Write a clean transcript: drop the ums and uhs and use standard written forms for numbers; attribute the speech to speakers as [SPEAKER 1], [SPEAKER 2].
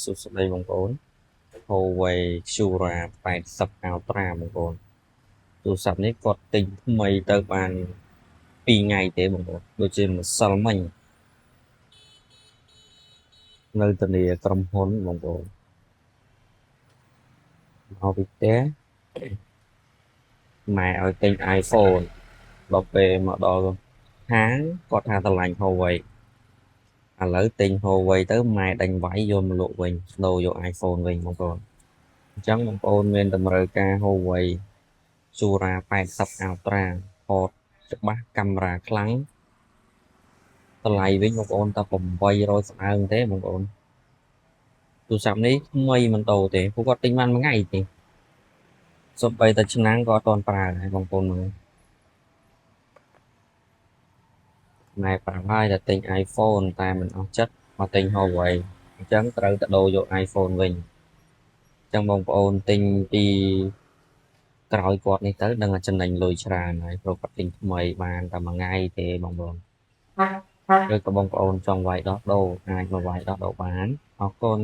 [SPEAKER 1] สุดเลยบางคนโฮเวชูราไปสับอัลตร้าบางคนตัวสับนี้กดติงไม่เติมอันปีไงเตะบางคนโดยเฉพาะซาลมันในตัวนี้กรมพลบางคนเอาไปเตะmà ở kênh iPhone đọc về mà đồ tháng có thà tao lành Huawei lỡ tin Huawei tới mai đánh vải vô mà lộ mình đồ vô iPhone mình không còn chẳng một ôn men tầm RK Huawei Sura 80 Ultra hot ច្បាស់កាមេរ៉ាខ្លាំងតម្លៃវិញបងប្អូនតែ800ស្អើងទេបងប្អូនទូរស័ព្ទនេះថ្មីមិនដូរទេពួកគាត់ទិញបានមួយថ្ងៃទេសូម្បីតែឆ្នាំងក៏អត់ទាន់ប្រើដែរបងប្អូនមើលណែប្រាប់ហើយតែទិញ iPhone តែមិនអស់ចិត្តមកទិញ Huawei អញ្ចឹងត្រូវតែដូរយក iPhone វិញអញ្ចឹងបងប្អូនទិញពីក្រោយគាត់នេះទៅនឹងចំណេញលុយច្រើនហើយព្រោះគាត់ទិញថ្មីបានតែមួយថ្ងៃទេបងប្អូនឬក៏បងប្អូនចង់វាយដោះដូរអាចមកវាយដោះដូរបានអរគុណ